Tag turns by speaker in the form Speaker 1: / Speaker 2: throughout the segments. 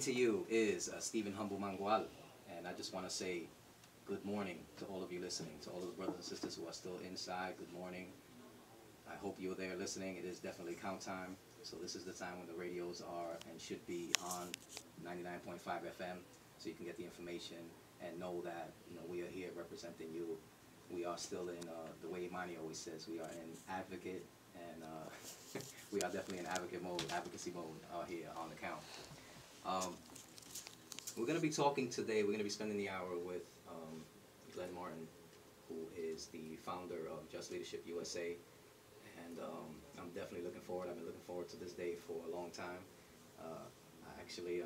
Speaker 1: to you is Stephen Humble Mangual, and I just want to say good morning to all of you listening, to all of the brothers and sisters who are still inside. Good morning. I hope you're there listening. It is definitely count time, so this is the time when the radios are and should be on 99.5 FM, so you can get the information and know that we are here representing you. We are still in the way Imani always says, we are in advocate, and we are definitely in advocacy mode out here on the count. We're going to be talking today, we're going to be spending the hour with Glenn Martin, who is the founder of Just Leadership USA, and I'm definitely looking forward. I've been looking forward to this day for a long time. I actually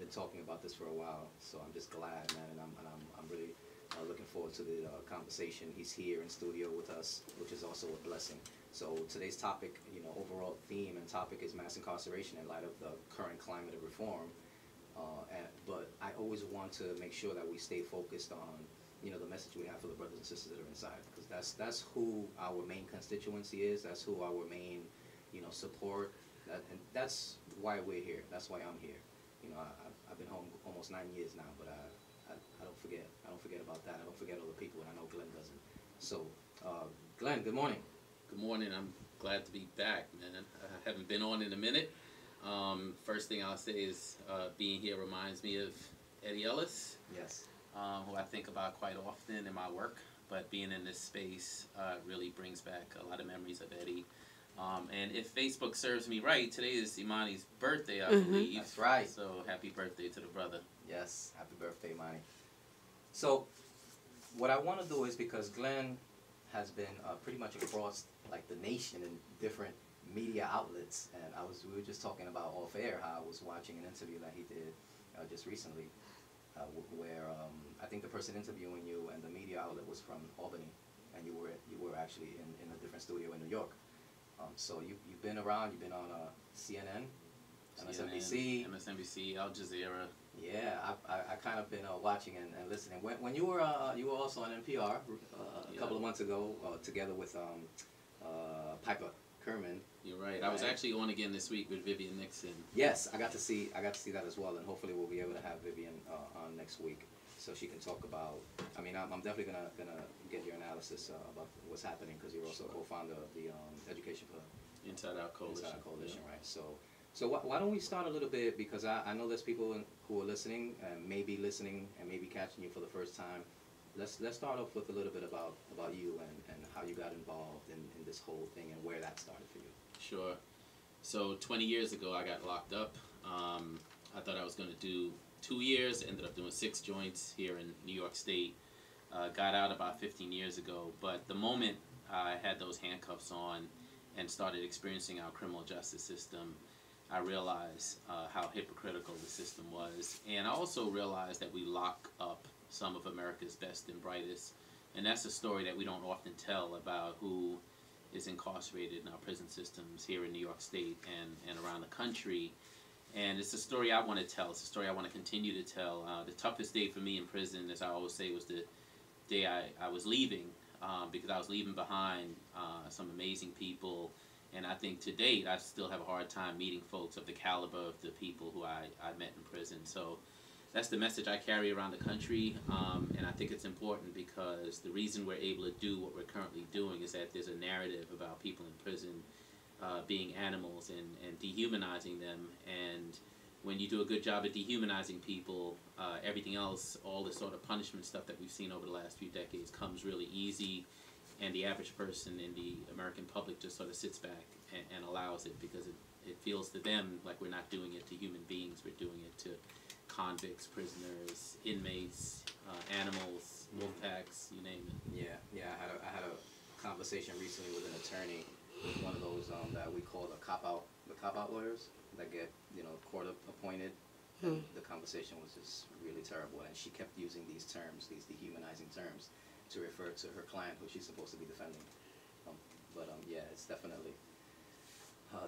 Speaker 1: been talking about this for a while, so I'm just glad, man, and I'm really looking forward to the conversation. He's here in studio with us, which is also a blessing. So today's topic, overall theme and topic is mass incarceration in light of the current climate of reform. But I always want to make sure that we stay focused on, the message we have for the brothers and sisters that are inside, because that's who our main constituency is. That's who our main, support. And that's why we're here. That's why I'm here. I've been home almost 9 years now, but I don't forget. I don't forget about that. I don't forget all the people, and I know Glenn doesn't. So, Glenn, good morning.
Speaker 2: Good morning. I'm glad to be back, man. I haven't been on in a minute. First thing I'll say is being here reminds me of Eddie Ellis.
Speaker 1: Yes.
Speaker 2: Who I think about quite often in my work, but being in this space really brings back a lot of memories of Eddie. And if Facebook serves me right, today is Imani's birthday, I believe.
Speaker 1: That's right.
Speaker 2: So happy birthday to the brother.
Speaker 1: Yes, happy birthday, Imani. So what I want to do is, because Glenn has been pretty much across like the nation in different media outlets, and we were just talking about off air how I was watching an interview that he did just recently, where I think the person interviewing you and the media outlet was from Albany, and you were actually in a different studio in New York. So you've been around. You've been on CNN,
Speaker 2: MSNBC, Al Jazeera.
Speaker 1: Yeah, I kind of been watching and listening. When you were also on NPR a couple of months ago, together with Piper Kerman.
Speaker 2: You're right. I was actually on again this week with Vivian Nixon.
Speaker 1: Yes, I got to see that as well, and hopefully we'll be able to have Vivian on next week, so she can talk about. I mean, I'm definitely gonna get your analysis about what's happening, because you're also co-founder of the Education for
Speaker 2: Inside Out Coalition.
Speaker 1: Inside Out Coalition, yeah. Right? So why don't we start a little bit, because I know there's people who are listening and maybe listening and maybe catching you for the first time. Let's start off with a little bit about you and how you got involved in this whole thing and where that started for you.
Speaker 2: Sure. So 20 years ago, I got locked up. I thought I was going to do 2 years. Ended up doing 6 joints here in New York State. Got out about 15 years ago. But the moment I had those handcuffs on and started experiencing our criminal justice system, I realized how hypocritical the system was. And I also realized that we lock up some of America's best and brightest. And that's a story that we don't often tell about who is incarcerated in our prison systems here in New York State and around the country. And it's a story I want to tell. It's a story I want to continue to tell. The toughest day for me in prison, as I always say, was the day I was leaving, because I was leaving behind some amazing people. And I think to date, I still have a hard time meeting folks of the caliber of the people who I met in prison. So that's the message I carry around the country, and I think it's important because the reason we're able to do what we're currently doing is that there's a narrative about people in prison being animals and dehumanizing them. And when you do a good job at dehumanizing people, everything else, all the sort of punishment stuff that we've seen over the last few decades comes really easy, and the average person in the American public just sort of sits back and allows it, because it feels to them like we're not doing it to human beings, we're doing it to convicts, prisoners, inmates, animals, wolf packs, you name it.
Speaker 1: Yeah. I had a conversation recently with an attorney, one of those that we call the cop out lawyers that get court appointed. The conversation was just really terrible, and she kept using these terms, these dehumanizing terms, to refer to her client who she's supposed to be defending. Yeah, it's definitely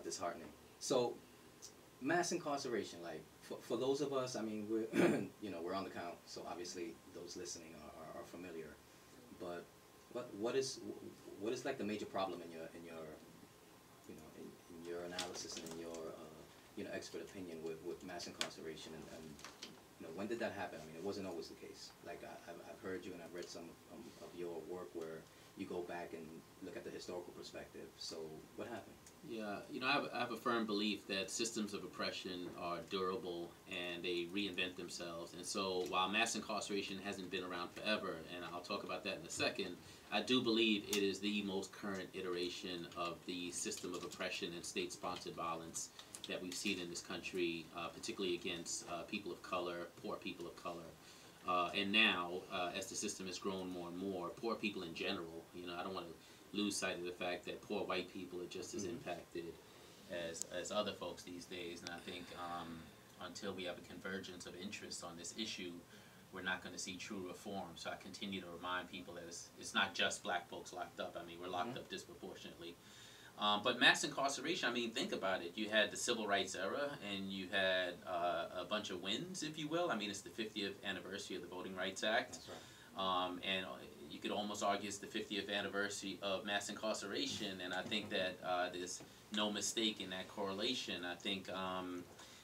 Speaker 1: disheartening. So mass incarceration, like for those of us, I mean, we're we're on the count, so obviously those listening are familiar. But what is like the major problem in your in your analysis and in your expert opinion with mass incarceration and when did that happen? I mean, it wasn't always the case. Like I've heard you and I've read some of your work where you go back and look at the historical perspective. So what happened?
Speaker 2: Yeah, I have a firm belief that systems of oppression are durable and they reinvent themselves. And so while mass incarceration hasn't been around forever, and I'll talk about that in a second, I do believe it is the most current iteration of the system of oppression and state-sponsored violence that we've seen in this country, particularly against people of color, poor people of color. And now, as the system has grown more and more, poor people in general, I don't want to lose sight of the fact that poor white people are just as impacted as other folks these days. And I think until we have a convergence of interests on this issue, we're not going to see true reform. So I continue to remind people that it's not just black folks locked up. I mean, we're locked up disproportionately. But mass incarceration, I mean, think about it. You had the Civil Rights era, and you had a bunch of wins, if you will. I mean, it's the 50th anniversary of the Voting Rights Act.
Speaker 1: That's right.
Speaker 2: And you could almost argue it's the 50th anniversary of mass incarceration, and I think that there's no mistake in that correlation. I think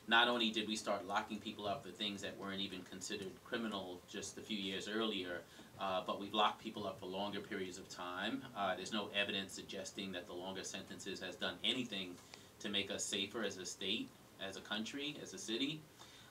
Speaker 2: not only did we start locking people up for things that weren't even considered criminal just a few years earlier, but we've locked people up for longer periods of time. There's no evidence suggesting that the longer sentences has done anything to make us safer as a state, as a country, as a city.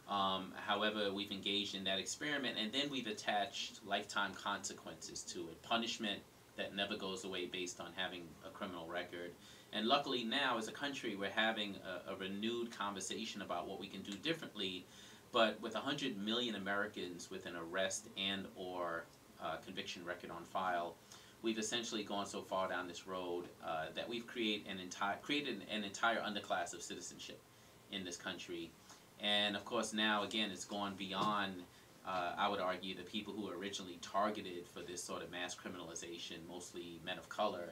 Speaker 2: However, we've engaged in that experiment, and then we've attached lifetime consequences to it, punishment that never goes away based on having a criminal record. And luckily now, as a country, we're having a renewed conversation about what we can do differently, but with 100 million Americans with an arrest and or conviction record on file, we've essentially gone so far down this road that we've created an entire underclass of citizenship in this country. And of course now, again, it's gone beyond, I would argue, the people who were originally targeted for this sort of mass criminalization, mostly men of color.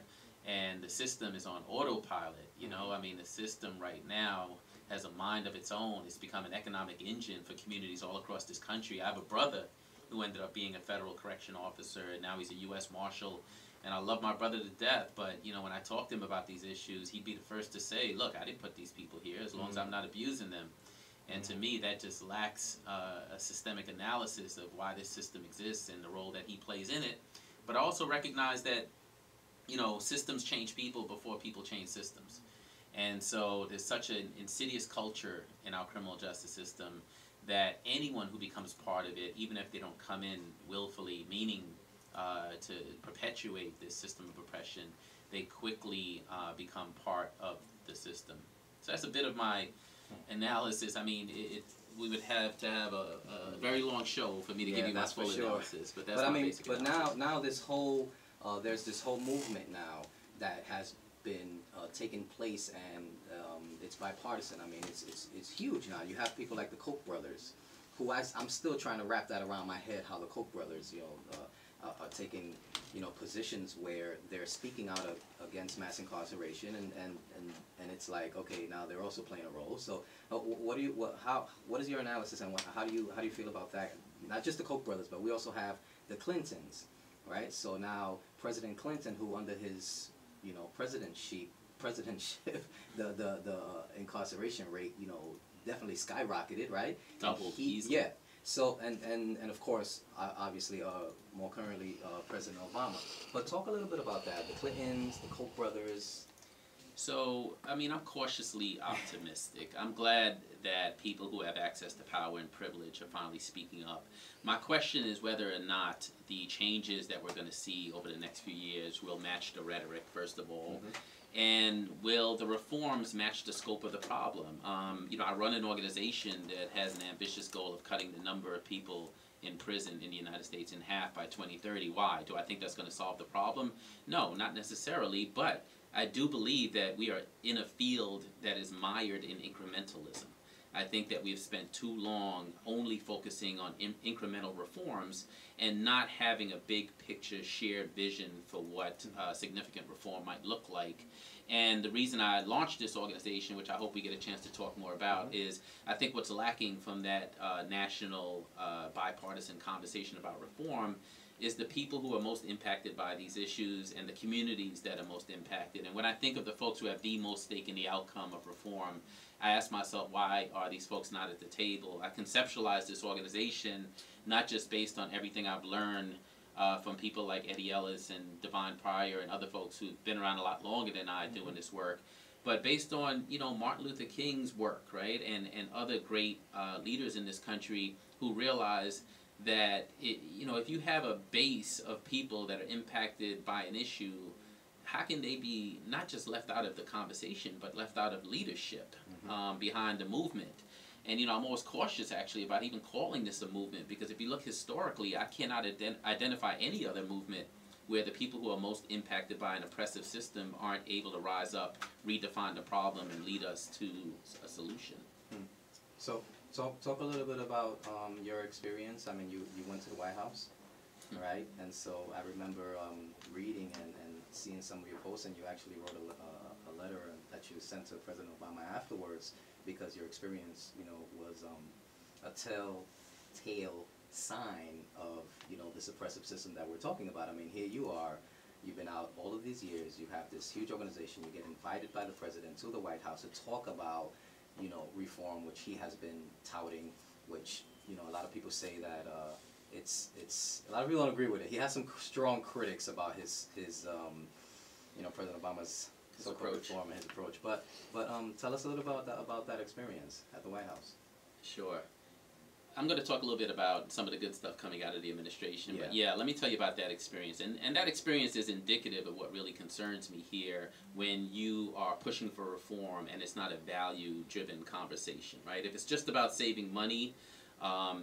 Speaker 2: And the system is on autopilot, I mean, the system right now has a mind of its own. It's become an economic engine for communities all across this country. I have a brother who ended up being a federal correction officer, and now he's a U.S. Marshal. And I love my brother to death, but, when I talk to him about these issues, he'd be the first to say, look, I didn't put these people here as long as I'm not abusing them. And to me, that just lacks a systemic analysis of why this system exists and the role that he plays in it. But I also recognize that, systems change people before people change systems. And so there's such an insidious culture in our criminal justice system that anyone who becomes part of it, even if they don't come in willfully, meaning to perpetuate this system of oppression, they quickly become part of the system. So that's a bit of my analysis. I mean, we would have to have a very long show for me to give you my full analysis. But that's my basic analysis.
Speaker 1: Now this whole there's this whole movement now that has been taking place, and it's bipartisan. I mean, it's huge now. You have people like the Koch brothers, who I'm still trying to wrap that around my head. How the Koch brothers, are taking positions where they're speaking out against mass incarceration, and it's like, okay, now they're also playing a role. So what is your analysis, and how do you feel about that? Not just the Koch brothers, but we also have the Clintons, right? So now President Clinton, who under his presidentship, the incarceration rate definitely skyrocketed, right?
Speaker 2: Doubled easily.
Speaker 1: Yeah. So and of course, obviously, more currently, President Obama. But talk a little bit about that. The Clintons, the Koch brothers.
Speaker 2: So, I mean, I'm cautiously optimistic. I'm glad that people who have access to power and privilege are finally speaking up. My question is whether or not the changes that we're going to see over the next few years will match the rhetoric, first of all. And will the reforms match the scope of the problem? I run an organization that has an ambitious goal of cutting the number of people in prison in the United States in half by 2030. Why? Do I think that's going to solve the problem? No, not necessarily, but I do believe that we are in a field that is mired in incrementalism. I think that we've spent too long only focusing on incremental reforms and not having a big picture shared vision for what significant reform might look like. And the reason I launched this organization, which I hope we get a chance to talk more about, is I think what's lacking from that national bipartisan conversation about reform is the people who are most impacted by these issues and the communities that are most impacted. And when I think of the folks who have the most stake in the outcome of reform, I asked myself, why are these folks not at the table? I conceptualized this organization not just based on everything I've learned from people like Eddie Ellis and Divine Pryor and other folks who've been around a lot longer than I doing this work, but based on, you know, Martin Luther King's work, right, and other great leaders in this country who realize that, you know, if you have a base of people that are impacted by an issue, how can they be not just left out of the conversation, but left out of leadership behind the movement? And, you know, I'm always cautious, actually, about even calling this a movement, because if you look historically, I cannot identify any other movement where the people who are most impacted by an oppressive system aren't able to rise up, redefine the problem, and lead us to a solution.
Speaker 1: So talk a little bit about your experience. I mean, you went to the White House, right? And so I remember reading and seeing some of your posts, and you actually wrote a letter that you sent to President Obama afterwards, because your experience, you know, was a telltale sign of, you know, this oppressive system that we're talking about. I mean, here you are, you've been out all of these years, you have this huge organization, you get invited by the president to the White House to talk about, you know, reform, which he has been touting, which, you know, a lot of people say that it's a lot of people don't agree with it. He has some strong critics about his you know, President Obama's so-called reform and his approach. But tell us a little about that experience at the White House.
Speaker 2: Sure. I'm going to talk a little bit about some of the good stuff coming out of the administration. Yeah. But yeah, let me tell you about that experience. And that experience is indicative of what really concerns me here when you are pushing for reform and it's not a value-driven conversation, right? If it's just about saving money,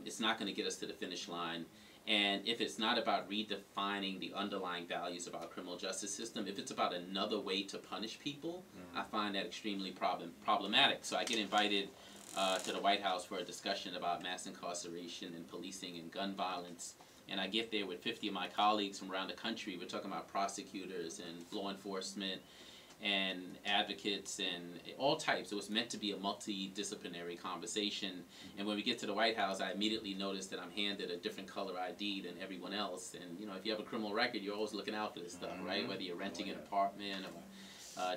Speaker 2: it's not going to get us to the finish line. And if it's not about redefining the underlying values of our criminal justice system, if it's about another way to punish people, I find that extremely problematic. So I get invited to the White House for a discussion about mass incarceration and policing and gun violence. And I get there with 50 of my colleagues from around the country. We're talking about prosecutors and law enforcement and advocates and all types. It was meant to be a multidisciplinary conversation. And when we get to the White House, I immediately noticed that I'm handed a different color ID than everyone else. And, you know, if you have a criminal record, you're always looking out for this stuff, right? Whether you're renting an apartment or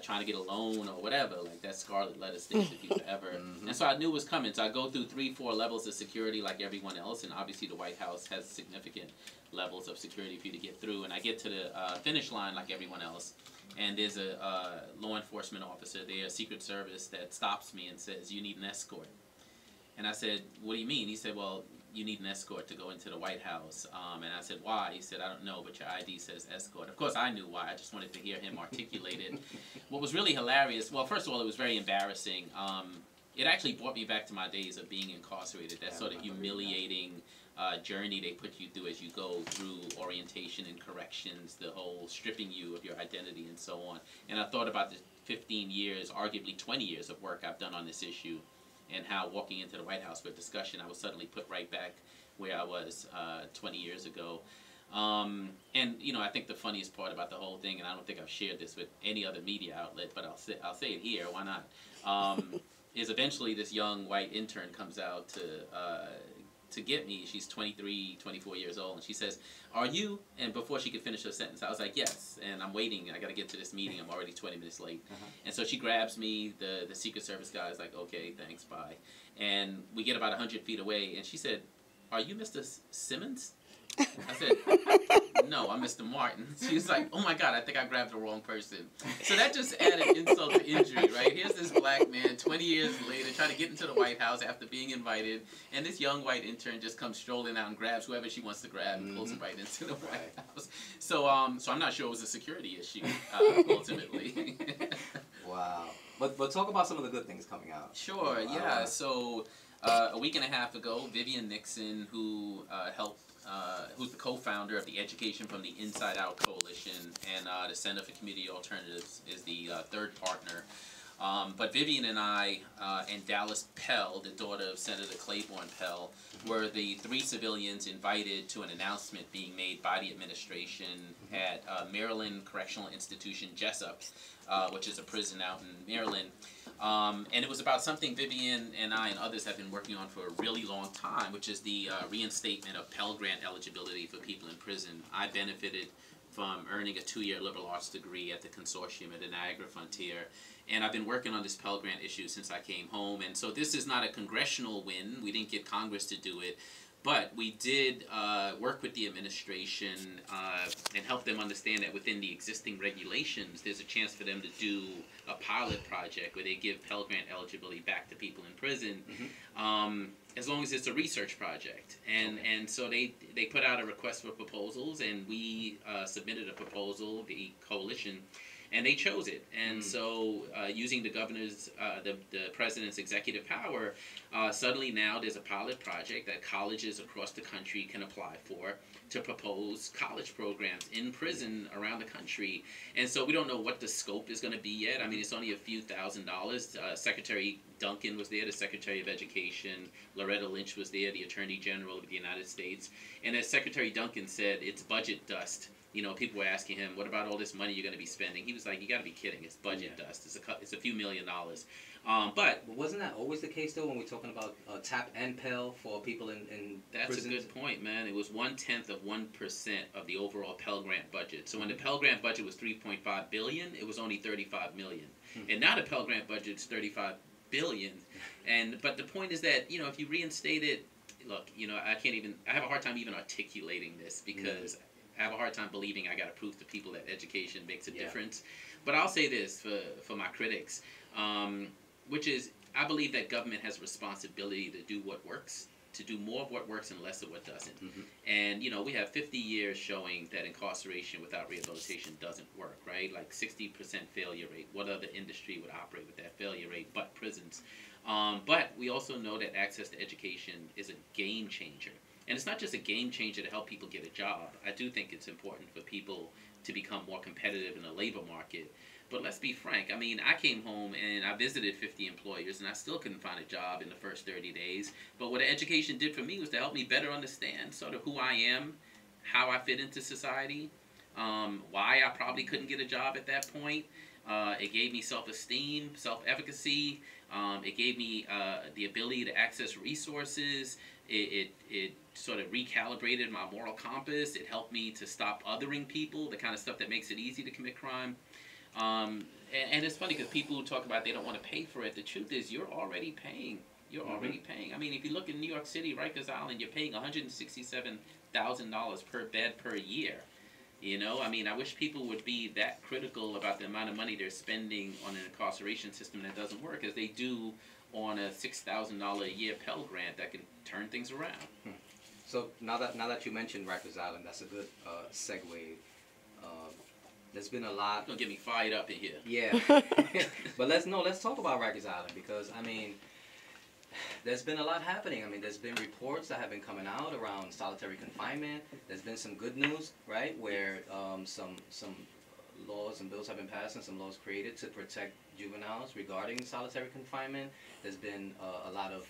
Speaker 2: trying to get a loan or whatever, like that scarlet letter stays with you forever. And so I knew it was coming. So I go through 3-4 levels of security like everyone else, and obviously the White House has significant levels of security for you to get through. And I get to the finish line like everyone else, and there's a law enforcement officer there, a Secret Service, that stops me and says, "You need an escort." And I said, "What do you mean?" He said, "Well, you need an escort to go into the White House." And I said, "Why?" He said, "I don't know, but your ID says escort." Of course, I knew why. I just wanted to hear him articulate it. What was really hilarious, well, first of all, it was very embarrassing. It actually brought me back to my days of being incarcerated, that sort of humiliating journey they put you through as you go through orientation and corrections, the whole stripping you of your identity and so on. And I thought about the 15 years, arguably 20 years of work I've done on this issue, and how walking into the White House for discussion, I was suddenly put right back where I was 20 years ago. And, you know, I think the funniest part about the whole thing, and I don't think I've shared this with any other media outlet, but I'll say it here, why not, is eventually this young white intern comes out to get me. She's 23, 24 years old, and she says, "Are you?" And before she could finish her sentence, I was like, "Yes," and I'm waiting. I got to get to this meeting. I'm already 20 minutes late. And so she grabs me. The Secret Service guy is like, "Okay, thanks, bye." And we get about 100 feet away, and she said, "Are you Mr. Simmons?" I said, "No, I'm Mr. Martin." She was like, "Oh my God, I think I grabbed the wrong person." So that just added insult to injury, right? Here's this black man 20 years later trying to get into the White House after being invited, and this young white intern just comes strolling out and grabs whoever she wants to grab and pulls him right into the White House. So so I'm not sure it was a security issue, ultimately.
Speaker 1: Wow. But talk about some of the good things coming out.
Speaker 2: Sure, yeah. So a week and a half ago, Vivian Nixon, who who's the co-founder of the Education from the Inside Out Coalition, and the Center for Community Alternatives is the third partner. But Vivian and I and Dallas Pell, the daughter of Senator Claiborne Pell, were the 3 civilians invited to an announcement being made by the administration at Maryland Correctional Institution Jessup, which is a prison out in Maryland. And it was about something Vivian and I and others have been working on for a really long time, which is the reinstatement of Pell Grant eligibility for people in prison. I benefited earning a 2-year liberal arts degree at the consortium at the Niagara Frontier. And I've been working on this Pell Grant issue since I came home. And so this is not a congressional win. We didn't get Congress to do it. But we did work with the administration and help them understand that within the existing regulations, there's a chance for them to do a pilot project where they give Pell Grant eligibility back to people in prison, as long as it's a research project. And so they put out a request for proposals, and we submitted a proposal, the coalition, and they chose it. And so using the governor's, the president's executive power, suddenly now there's a pilot project that colleges across the country can apply for to propose college programs in prison around the country. And so we don't know what the scope is going to be yet. I mean, it's only a few $1,000s. Secretary Duncan was there, the Secretary of Education. Loretta Lynch was there, the Attorney General of the United States. And as Secretary Duncan said, it's budget dust. You know, people were asking him, what about all this money you're going to be spending? He was like, you got to be kidding. It's budget dust. It's a few $1 million. But
Speaker 1: wasn't that always the case, though, when we're talking about TAP and Pell for people in
Speaker 2: that's
Speaker 1: prisons?
Speaker 2: A good point, man. It was 1/10 of 1% of the overall Pell Grant budget. So when the Pell Grant budget was $3.5 billion, it was only $35 million. And now the Pell Grant budget is $35 billion. But the point is that, you know, if you reinstate it, look, you know, I have a hard time even articulating this because I have a hard time believing I got to prove to people that education makes a difference. But I'll say this for my critics, which is I believe that government has a responsibility to do what works, to do more of what works and less of what doesn't. And, you know, we have 50 years showing that incarceration without rehabilitation doesn't work, right? Like 60% failure rate. What other industry would operate with that failure rate but prisons? But we also know that access to education is a game changer. And it's not just a game changer to help people get a job. I do think it's important for people to become more competitive in the labor market. But let's be frank. I mean, I came home and I visited 50 employers and I still couldn't find a job in the first 30 days. But what education did for me was to help me better understand sort of who I am, how I fit into society, why I probably couldn't get a job at that point. It gave me self-esteem, self-efficacy. It gave me the ability to access resources. It sort of recalibrated my moral compass. It helped me to stop othering people, the kind of stuff that makes it easy to commit crime. And it's funny because people who talk about they don't want to pay for it, the truth is you're already paying. You're already paying. I mean, if you look in New York City, Rikers Island, you're paying $167,000 per bed per year. You know, I mean, I wish people would be that critical about the amount of money they're spending on an incarceration system that doesn't work as they do on a $6,000 a year Pell Grant that can turn things around.
Speaker 1: So now that you mentioned Rikers Island, that's a good segue. There's been a lot.
Speaker 2: Don't get me fired up in here.
Speaker 1: Yeah, but let's talk about Rikers Island because I mean, there's been a lot happening. I mean, there's been reports that have been coming out around solitary confinement. There's been some good news, right, where some laws and bills have been passed and some laws created to protect juveniles regarding solitary confinement. There's been a lot of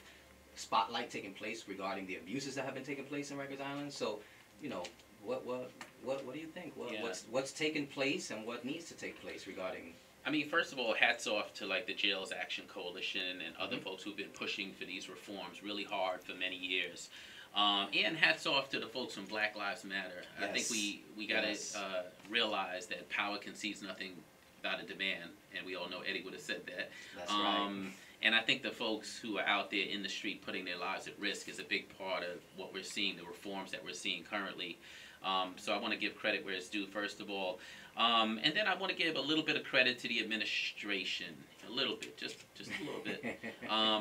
Speaker 1: spotlight taking place regarding the abuses that have been taking place in Rikers Island. So, you know, what do you think? What's taking place and what needs to take place regarding?
Speaker 2: I mean, first of all, hats off to like the Jails Action Coalition and other folks who've been pushing for these reforms really hard for many years. And hats off to the folks from Black Lives Matter. Yes. I think we got to realize that power concedes nothing without a demand, and we all know Eddie would have said that.
Speaker 1: That's right.
Speaker 2: And I think the folks who are out there in the street putting their lives at risk is a big part of what we're seeing, the reforms that we're seeing currently. So I want to give credit where it's due, first of all. And then I want to give a little bit of credit to the administration, a little bit, just a little bit,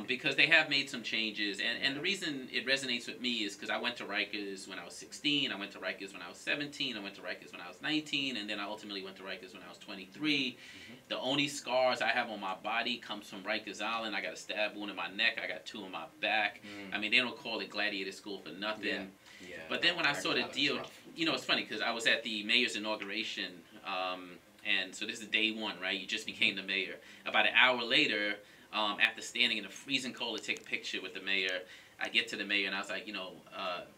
Speaker 2: because they have made some changes. And the reason it resonates with me is because I went to Rikers when I was 16, I went to Rikers when I was 17, I went to Rikers when I was 19, and then I ultimately went to Rikers when I was 23. The only scars I have on my body comes from Rikers Island. I got a stab wound in my neck, I got 2 on my back. I mean, they don't call it Gladiator School for nothing. Yeah, but then when I saw the deal, you know, it's funny because I was at the mayor's inauguration, and so this is day 1, right? You just became the mayor. About an hour later, after standing in the freezing cold to take a picture with the mayor, I get to the mayor and I was like, you know,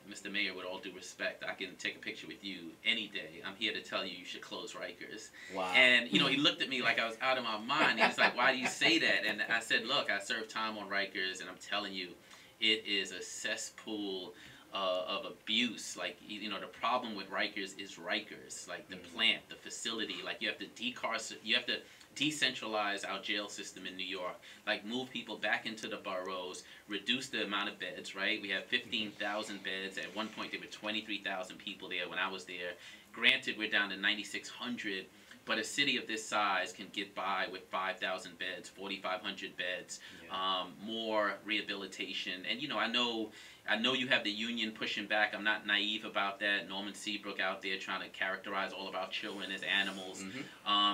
Speaker 2: Mr. Mayor, with all due respect, I can take a picture with you any day. I'm here to tell you should close Rikers. Wow. And, you know, he looked at me like I was out of my mind. He was like, why do you say that? And I said, look, I served time on Rikers, and I'm telling you, it is a cesspool of abuse. Like, you know, the problem with Rikers is Rikers, like the plant, the facility. Like, you have to decentralize our jail system in New York, like move people back into the boroughs, reduce the amount of beds, right? We have 15,000 beds. At one point, there were 23,000 people there when I was there. Granted, we're down to 9,600, but a city of this size can get by with 5,000 beds, 4,500 beds, more rehabilitation. And, you know, I know you have the union pushing back. I'm not naive about that. Norman Seabrook out there trying to characterize all of our children as animals.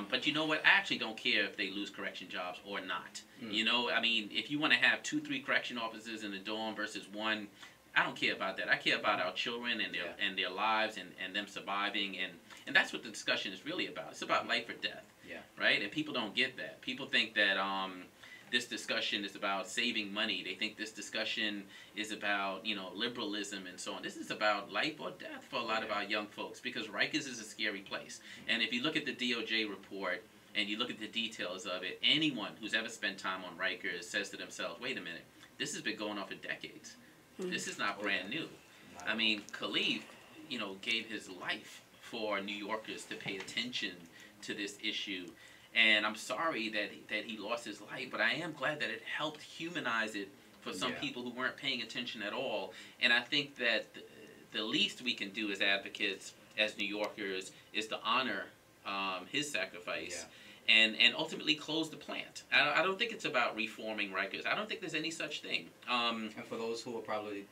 Speaker 2: But you know what? I actually don't care if they lose correction jobs or not. You know, I mean, if you want to have 2, 3 correction officers in the dorm versus 1, I don't care about that. I care about our children and their lives and them surviving, and that's what the discussion is really about. It's about life or death, right? And people don't get that. People think that this discussion is about saving money. They think this discussion is about, you know, liberalism and so on. This is about life or death for a lot of our young folks, because Rikers is a scary place. And if you look at the DOJ report and you look at the details of it, anyone who's ever spent time on Rikers says to themselves, wait a minute, this has been going on for decades. This is not brand new. I mean, Khalif, you know, gave his life for New Yorkers to pay attention to this issue. And I'm sorry that he lost his life, but I am glad that it helped humanize it for some people who weren't paying attention at all. And I think that the least we can do as advocates, as New Yorkers, is to honor his sacrifice. And ultimately close the plant. I don't think it's about reforming Rikers. I don't think there's any such thing.
Speaker 1: And for those who are probably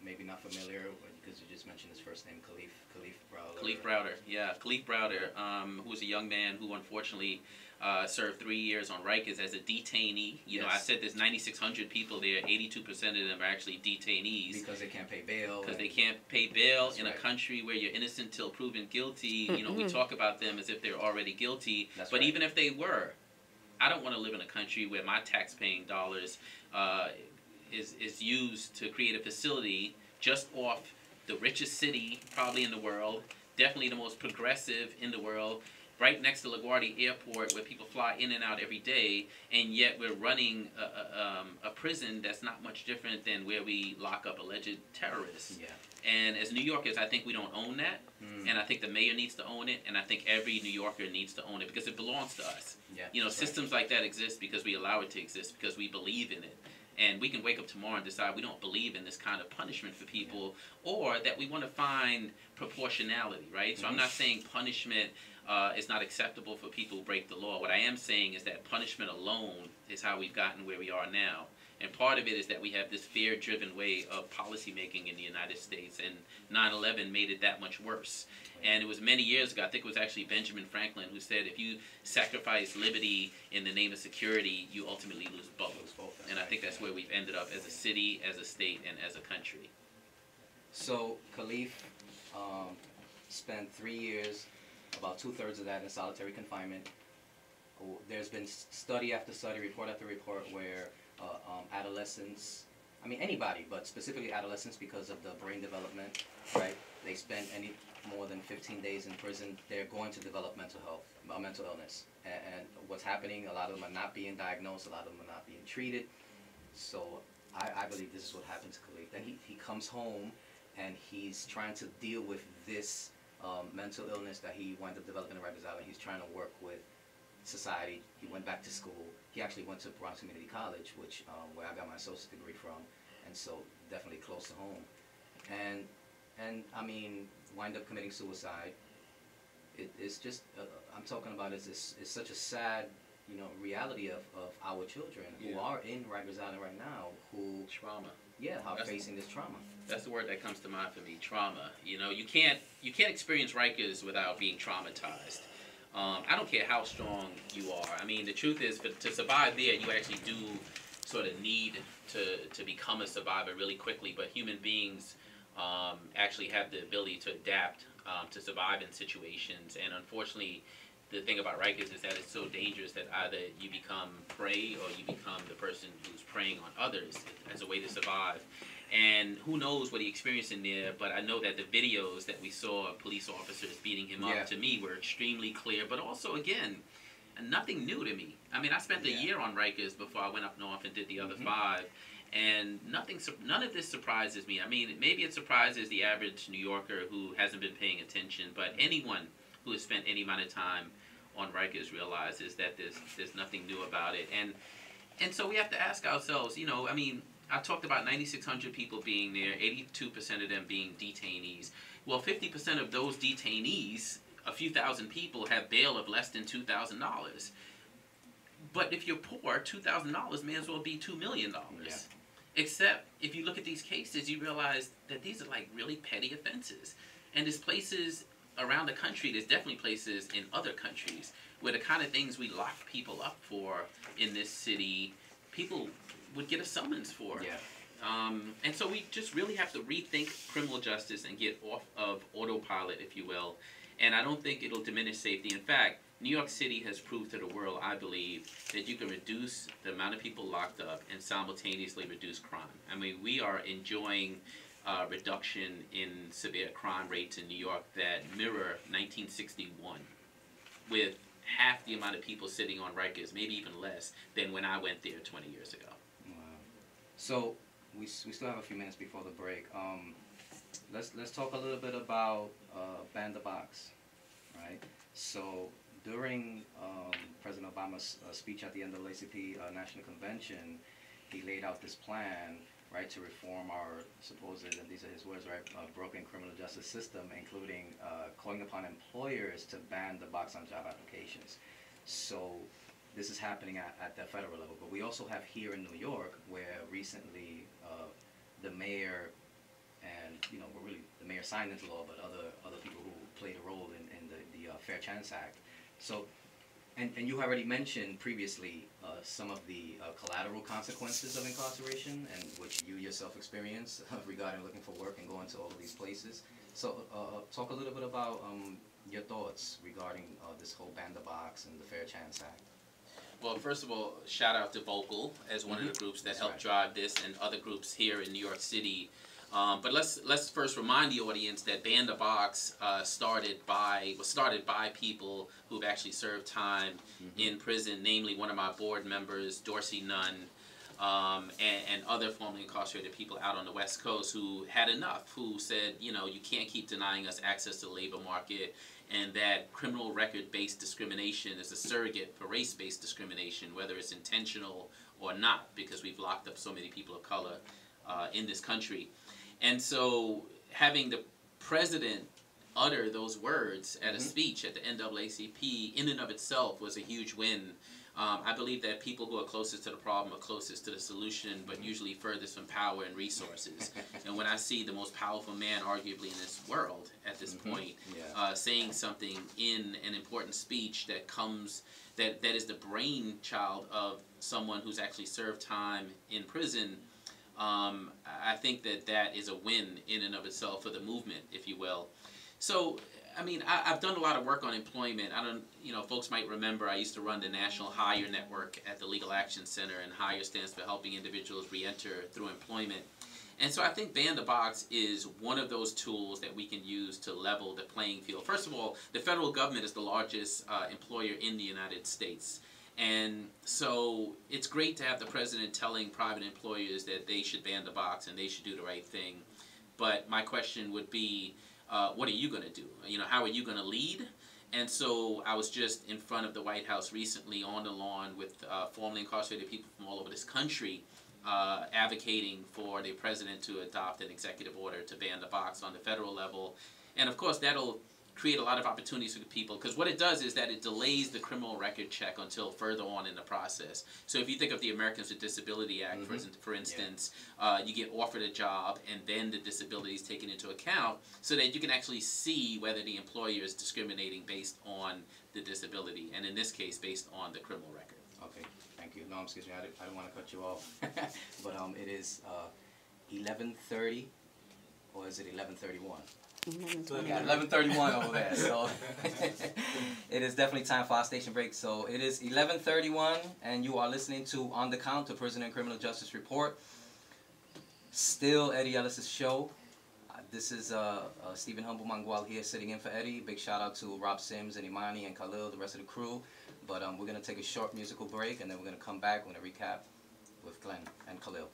Speaker 1: maybe not familiar, because you just mentioned his first name, Khalif Browder.
Speaker 2: Khalif Browder, yeah. Khalif Browder, who was a young man who unfortunately served 3 years on Rikers as a detainee. You know, I said there's 9,600 people there. 82% of them are actually detainees.
Speaker 1: Because they can't pay bail.
Speaker 2: Because they can't pay bail in a country where you're innocent till proven guilty. You know, we talk about them as if they're already guilty. But even if they were, I don't want to live in a country where my tax-paying dollars is used to create a facility just off the richest city probably in the world, definitely the most progressive in the world, right next to LaGuardia Airport where people fly in and out every day, and yet we're running a prison that's not much different than where we lock up alleged terrorists. And as New Yorkers, I think we don't own that, and I think the mayor needs to own it, and I think every New Yorker needs to own it because it belongs to us. You know, systems like that exist because we allow it to exist, because we believe in it. And we can wake up tomorrow and decide we don't believe in this kind of punishment for people, or that we want to find proportionality, right? So I'm not saying punishment is not acceptable for people who break the law. What I am saying is that punishment alone is how we've gotten where we are now. And part of it is that we have this fear-driven way of policymaking in the United States, and 9/11 made it that much worse. And it was many years ago, I think it was actually Benjamin Franklin who said, if you sacrifice liberty in the name of security, you ultimately lose both. And I think that's where we've ended up as a city, as a state, and as a country.
Speaker 1: So Khalif spent 3 years, about 2/3 of that in solitary confinement. There's been study after study, report after report, where adolescents, I mean anybody, but specifically adolescents, because of the brain development, right? They spend any more than 15 days in prison, they're going to develop mental illness. And what's happening, a lot of them are not being diagnosed, a lot of them are not being treated. So I believe this is what happened to Khalif. Then he comes home and he's trying to deal with this mental illness that he wound up developing in Rikers Island. He's trying to work with society. He went back to school. He actually went to Bronx Community College, which where I got my associate degree from, and so definitely close to home. And I mean, wind up committing suicide. It's just I'm talking about it's such a sad, you know, reality of our children who are in Rikers Island right now, who
Speaker 2: trauma.
Speaker 1: Are facing this trauma.
Speaker 2: That's the word that comes to mind for me, trauma. You know, you can't experience Rikers without being traumatized. I don't care how strong you are. I mean, the truth is, to survive there, you actually do sort of need to become a survivor really quickly. But human beings actually have the ability to adapt to survive in situations. And unfortunately, the thing about Rikers is that it's so dangerous that either you become prey or you become the person who's preying on others as a way to survive. And who knows what he experienced in there, but I know that the videos that we saw of police officers beating him up, to me, were extremely clear. But also, again, nothing new to me. I mean, I spent a year on Rikers before I went up north and did the other 5. And none of this surprises me. I mean, maybe it surprises the average New Yorker who hasn't been paying attention, but anyone who has spent any amount of time on Rikers realizes that there's nothing new about it. And so we have to ask ourselves, you know, I mean, I talked about 9,600 people being there, 82% of them being detainees. Well, 50% of those detainees, a few thousand people, have bail of less than $2,000. But if you're poor, $2,000 may as well be $2 million. Yeah. Except if you look at these cases, you realize that these are like really petty offenses. And there's places around the country, there's definitely places in other countries where the kind of things we lock people up for in this city, people would get a summons for.
Speaker 1: Yeah.
Speaker 2: And so we just really have to rethink criminal justice and get off of autopilot, if you will. And I don't think it'll diminish safety. In fact, New York City has proved to the world, I believe, that you can reduce the amount of people locked up and simultaneously reduce crime. I mean, we are enjoying reduction in severe crime rates in New York that mirror 1961, with half the amount of people sitting on Rikers, maybe even less, than when I went there 20 years ago.
Speaker 1: Wow. So we still have a few minutes before the break. Let's talk a little bit about Ban the Box, right? So during President Obama's speech at the NAACP National Convention, he laid out this plan, right, to reform our supposed, and these are his words, right, broken criminal justice system, including calling upon employers to ban the box on job applications. So this is happening at the federal level, but we also have here in New York, where recently the mayor and, you know, the mayor signed into law, but other people who played a role in the Fair Chance Act. So, and you already mentioned previously some of the collateral consequences of incarceration, and which you yourself experienced regarding looking for work and going to all of these places. So talk a little bit about your thoughts regarding this whole Ban the Box and the Fair Chance Act.
Speaker 2: Well, first of all, shout out to Vocal as one of the groups that helped drive this, and other groups here in New York City. But let's first remind the audience that Ban the Box was started by people who've actually served time in prison, namely one of my board members, Dorsey Nunn, and other formerly incarcerated people out on the West Coast who had enough, who said, you know, you can't keep denying us access to the labor market, and that criminal record-based discrimination is a surrogate for race-based discrimination, whether it's intentional or not, because we've locked up so many people of color in this country. And so having the president utter those words at a speech at the NAACP in and of itself was a huge win. I believe that people who are closest to the problem are closest to the solution, but usually furthest from power and resources. And when I see the most powerful man arguably in this world at this point saying something in an important speech that comes, that is the brainchild of someone who's actually served time in prison, I think that is a win in and of itself for the movement, if you will. So, I mean, I've done a lot of work on employment. Folks might remember I used to run the National Hire Network at the Legal Action Center, and Hire stands for helping individuals re-enter through employment. And so I think Ban the Box is one of those tools that we can use to level the playing field. First of all, the federal government is the largest employer in the United States. And so it's great to have the president telling private employers that they should ban the box and they should do the right thing. But my question would be, what are you going to do? You know, how are you going to lead? And so I was just in front of the White House recently on the lawn with formerly incarcerated people from all over this country advocating for the president to adopt an executive order to ban the box on the federal level. And of course, that'll create a lot of opportunities for people, because what it does is that it delays the criminal record check until further on in the process. So if you think of the Americans with Disability Act, for instance, you get offered a job and then the disability is taken into account so that you can actually see whether the employer is discriminating based on the disability, and in this case, based on the criminal record.
Speaker 1: Okay, thank you. No, excuse me, I didn't want to cut you off. But it is 11:30, or is it 11:31? Yeah, 11:31 over there. So it is definitely time for our station break. So it is 11:31, and you are listening to On the Count, the Prison and Criminal Justice Report. Still Eddie Ellis's show. This is Stephen Humble Mangual here, sitting in for Eddie. Big shout out to Rob Sims and Imani and Khalil, the rest of the crew. But we're gonna take a short musical break, and then we're gonna come back. We're gonna recap with Glenn and Khalil.